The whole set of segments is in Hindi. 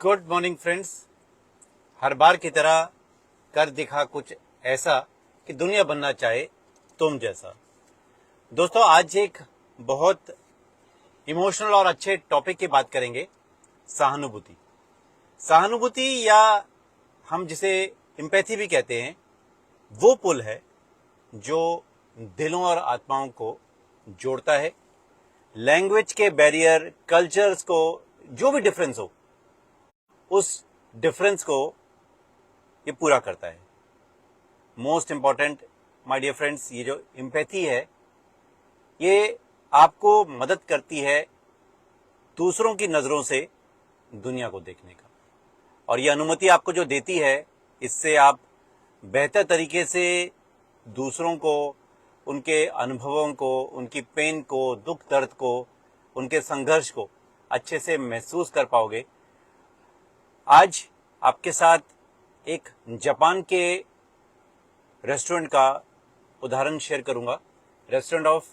Good morning friends. हर बार की तरह कर दिखा कुछ ऐसा कि दुनिया बनना चाहे तुम जैसा। दोस्तों, आज एक बहुत इमोशनल और अच्छे टॉपिक की बात करेंगे, सहानुभूति। सहानुभूति या हम जिसे एम्पैथी भी कहते हैं, वो पुल है जो दिलों और आत्माओं को जोड़ता है। लैंग्वेज के बैरियर, कल्चर्स को, जो भी डिफरेंस हो, उस डिफरेंस को ये पूरा करता है। Most important my dear friends, ये जो एम्पैथी है, ये आपको मदद करती है दूसरों की नजरों से दुनिया को देखने का, और ये अनुमति आपको जो देती है, इससे आप बेहतर तरीके से दूसरों को, उनके अनुभवों को, उनकी पेन को, दुख दर्द को, उनके संघर्ष को अच्छे से महसूस कर पाओगे। आज आपके साथ एक जापान के रेस्टोरेंट का उदाहरण शेयर करूंगा, रेस्टोरेंट ऑफ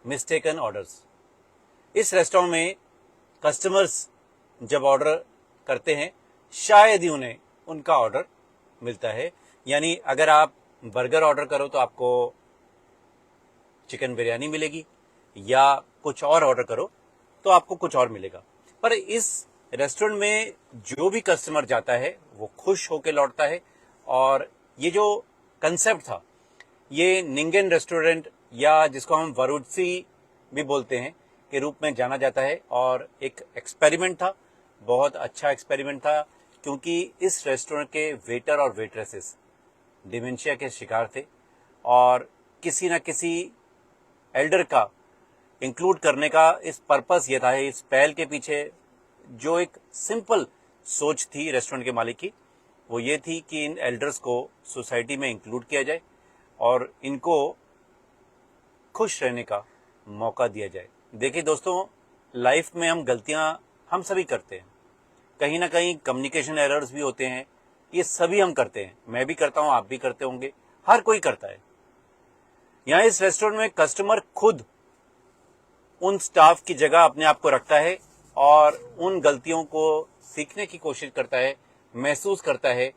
मिस्टेकन ऑर्डर्स। इस रेस्टोरेंट में कस्टमर्स जब ऑर्डर करते हैं, शायद ही उन्हें उनका ऑर्डर मिलता है। यानी अगर आप बर्गर ऑर्डर करो तो आपको चिकन बिरयानी मिलेगी, या कुछ और ऑर्डर करो तो आपको कुछ और मिलेगा। पर इस रेस्टोरेंट में जो भी कस्टमर जाता है वो खुश होकर लौटता है। और ये जो कंसेप्ट था, ये निंगेन रेस्टोरेंट, या जिसको हम वरुत्सी भी बोलते हैं, के रूप में जाना जाता है। और एक एक्सपेरिमेंट था, बहुत अच्छा एक्सपेरिमेंट था, क्योंकि इस रेस्टोरेंट के वेटर और वेट्रेसेस डिमेंशिया के शिकार थे, और किसी न किसी एल्डर का इंक्लूड करने का इस पर्पस ये था, इस पहल के पीछे जो एक सिंपल सोच थी रेस्टोरेंट के मालिक की, वो ये थी कि इन एल्डर्स को सोसाइटी में इंक्लूड किया जाए और इनको खुश रहने का मौका दिया जाए। देखिए दोस्तों, लाइफ में हम गलतियां हम सभी करते हैं, कहीं ना कहीं कम्युनिकेशन एरर्स भी होते हैं, ये सभी हम करते हैं। मैं भी करता हूं, आप भी करते होंगे, हर कोई करता है। यहां इस रेस्टोरेंट में कस्टमर खुद उन स्टाफ की जगह अपने आप को रखता है और उन गलतियों को सीखने की कोशिश करता है, महसूस करता है,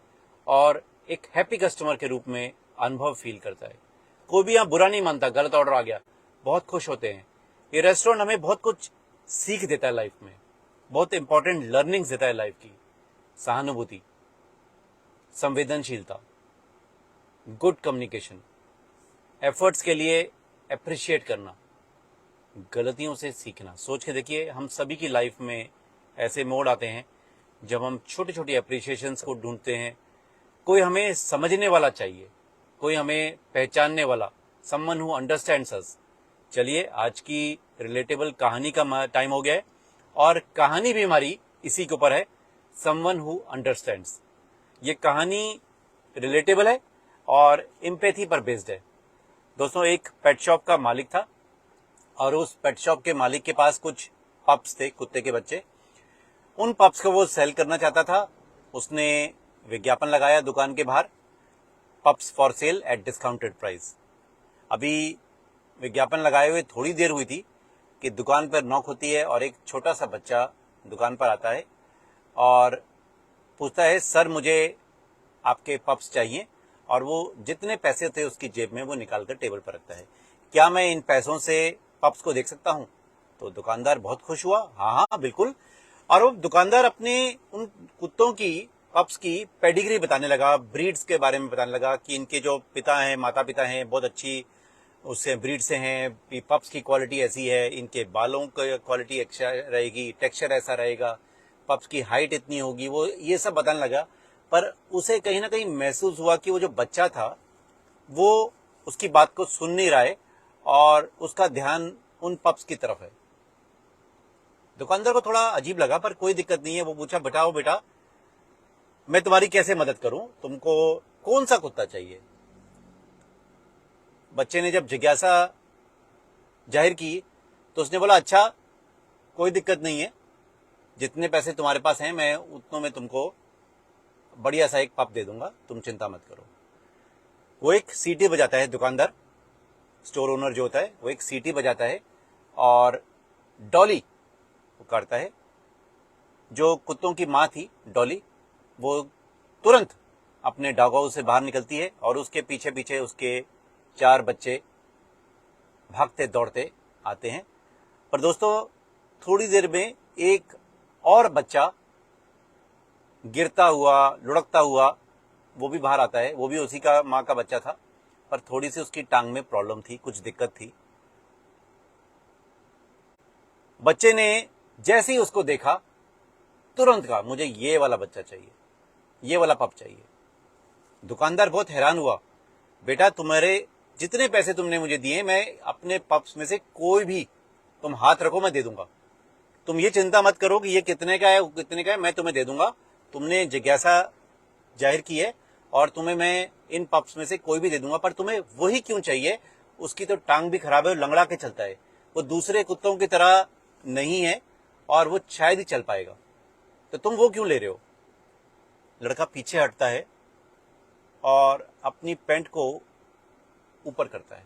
और एक हैप्पी कस्टमर के रूप में अनुभव फील करता है। कोई भी यहाँ बुरा नहीं मानता, गलत ऑर्डर आ गया, बहुत खुश होते हैं। ये रेस्टोरेंट हमें बहुत कुछ सीख देता है लाइफ में, बहुत इंपॉर्टेंट लर्निंग्स देता है लाइफ की। सहानुभूति, संवेदनशीलता, गुड कम्युनिकेशन, एफर्ट्स के लिए अप्रिशिएट करना, गलतियों से सीखना। सोच के देखिए, हम सभी की लाइफ में ऐसे मोड़ आते हैं जब हम छोटी छोटी अप्रिशिएशंस को ढूंढते हैं। कोई हमें समझने वाला चाहिए, कोई हमें पहचानने वाला, समवन हु अंडरस्टैंड्स अस। चलिए, आज की रिलेटेबल कहानी का टाइम हो गया है, और कहानी भी हमारी इसी के ऊपर है, समवन हु अंडरस्टैंड्स। ये कहानी रिलेटेबल है और एम्पैथी पर बेस्ड है। दोस्तों, एक पेट शॉप का मालिक था, और उस पेट शॉप के मालिक के पास कुछ पप्स थे, कुत्ते के बच्चे। उन पप्स को वो सेल करना चाहता था। उसने विज्ञापन लगाया दुकान के बाहर, pups for sale eight discounted price. अभी विज्ञापन लगाए हुए थोड़ी देर हुई थी कि दुकान पर नॉक होती है, और एक छोटा सा बच्चा दुकान पर आता है और पूछता है, सर मुझे आपके पप्स चाहिए। और वो जितने पैसे थे उसकी जेब में वो निकालकर टेबल पर रखता है। क्या मैं इन पैसों से पप्स को देख सकता हूं? तो दुकानदार बहुत खुश हुआ, हाँ हाँ बिल्कुल। और वो दुकानदार अपने उन कुत्तों की, पप्स की पेडिग्री बताने लगा, ब्रीड्स के बारे में बताने लगा कि इनके जो पिता हैं, माता पिता हैं, बहुत अच्छी उससे ब्रीड से हैं, पप्स की क्वालिटी ऐसी है, इनके बालों की क्वालिटी अच्छा रहेगी, टेक्सचर ऐसा रहेगा, पप्स की हाइट इतनी होगी, वो ये सब बताने लगा। पर उसे कहीं ना कहीं महसूस हुआ कि वो जो बच्चा था वो उसकी बात को सुन नहीं रहा है, और उसका ध्यान उन पप्स की तरफ है। दुकानदार को थोड़ा अजीब लगा, पर कोई दिक्कत नहीं है। वो पूछा, बताओ बेटा, मैं तुम्हारी कैसे मदद करूं, तुमको कौन सा कुत्ता चाहिए? बच्चे ने जब जिज्ञासा जाहिर की तो उसने बोला, अच्छा कोई दिक्कत नहीं है, जितने पैसे तुम्हारे पास हैं मैं उतनों में तुमको बढ़िया सा एक पप दे दूंगा, तुम चिंता मत करो। वो एक सीटी बजाता है, दुकानदार, स्टोर ओनर जो होता है, वो एक सीटी बजाता है और डॉली वो करता है। जो कुत्तों की माँ थी डॉली, वो तुरंत अपने डॉग हाउस से बाहर निकलती है और उसके पीछे पीछे उसके 4 बच्चे भागते दौड़ते आते हैं। पर दोस्तों थोड़ी देर में एक और बच्चा गिरता हुआ, लुढ़कता हुआ वो भी बाहर आता है। वो भी उसी का माँ का बच्चा था, पर थोड़ी सी उसकी टांग में प्रॉब्लम थी, कुछ दिक्कत थी। बच्चे ने जैसे ही उसको देखा तुरंत कहा मुझे ये वाला बच्चा चाहिए, ये वाला पप चाहिए। दुकानदार बहुत हैरान हुआ, बेटा तुम्हारे जितने पैसे तुमने मुझे दिए, मैं अपने पप्स में से कोई भी तुम हाथ रखो मैं दे दूंगा। तुम ये चिंता मत करो कि ये कितने का है कितने का है, मैं तुम्हें दे दूंगा। तुमने जिज्ञासा जाहिर की है और तुम्हें मैं इन पप्स में से कोई भी दे दूंगा। पर तुम्हें वही क्यों चाहिए? उसकी तो टांग भी खराब है, लंगड़ा के चलता है, वो दूसरे कुत्तों की तरह नहीं है और वो शायद ही चल पाएगा, तो तुम वो क्यों ले रहे हो? लड़का पीछे हटता है और अपनी पैंट को ऊपर करता है।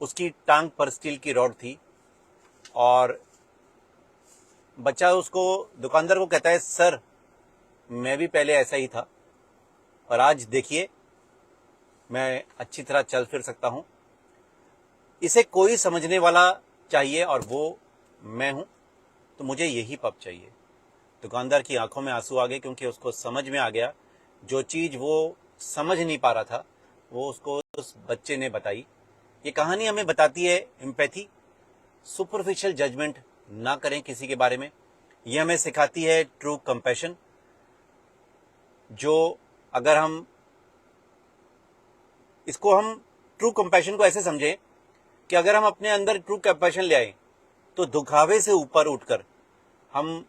उसकी टांग पर स्टील की रॉड थी और बच्चा उसको, दुकानदार को कहता है, सर मैं भी पहले ऐसा ही था और आज देखिए मैं अच्छी तरह चल फिर सकता हूं। इसे कोई समझने वाला चाहिए और वो मैं हूं, तो मुझे यही पप चाहिए। दुकानदार की आंखों में आंसू आ गए, क्योंकि उसको समझ में आ गया जो चीज वो समझ नहीं पा रहा था वो उसको उस बच्चे ने बताई। ये कहानी हमें बताती है एम्पैथी, सुपरफिशियल जजमेंट ना करें किसी के बारे में। ये हमें सिखाती है ट्रू कंपैशन, जो अगर हम ट्रू कंपैशन को ऐसे समझें कि अगर हम अपने अंदर ट्रू कंपैशन ले आए तो दिखावे से ऊपर उठकर हम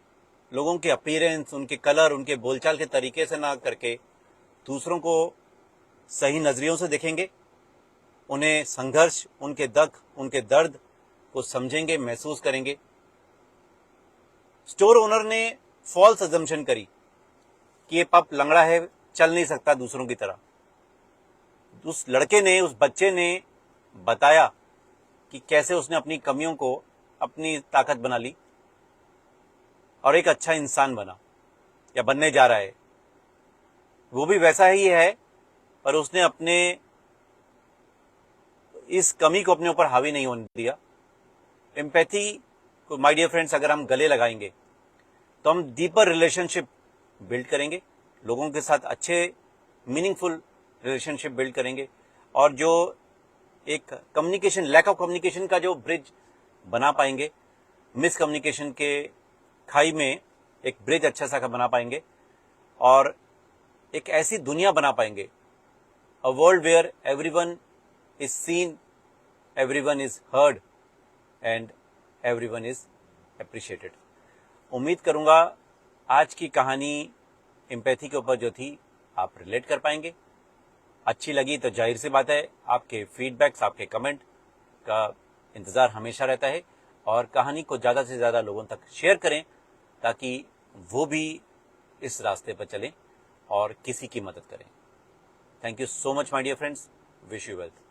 लोगों के अपीयरेंस, उनके कलर, उनके बोलचाल के तरीके से ना करके दूसरों को सही नजरियों से देखेंगे, उन्हें संघर्ष, उनके दुख, उनके दर्द को समझेंगे, महसूस करेंगे। स्टोर ओनर ने फॉल्स अजम्पशन करी कि ये पप लंगड़ा है, चल नहीं सकता दूसरों की तरह। उस लड़के ने, उस बच्चे ने बताया कि कैसे उसने अपनी कमियों को अपनी ताकत बना ली और एक अच्छा इंसान बना या बनने जा रहा है। वो भी वैसा ही है, पर उसने अपने इस कमी को अपने ऊपर हावी नहीं होने दिया। एम्पैथी को माय डियर फ्रेंड्स अगर हम गले लगाएंगे तो हम डीपर रिलेशनशिप बिल्ड करेंगे, लोगों के साथ अच्छे मीनिंगफुल रिलेशनशिप बिल्ड करेंगे और जो एक कम्युनिकेशन, लैक ऑफ कम्युनिकेशन का जो ब्रिज बना पाएंगे, मिस कम्युनिकेशन के खाई में एक ब्रिज अच्छा सा बना पाएंगे और एक ऐसी दुनिया बना पाएंगे, a world where everyone is seen, everyone is heard and everyone is appreciated. उम्मीद करूंगा आज की कहानी एम्पैथी के ऊपर जो थी आप रिलेट कर पाएंगे। अच्छी लगी तो जाहिर सी बात है आपके फीडबैक्स, आपके कमेंट का इंतजार हमेशा रहता है और कहानी को ज्यादा से ज्यादा लोगों तक शेयर करें ताकि वो भी इस रास्ते पर चलें और किसी की मदद करें। Thank you so much my dear friends, wish you wealth.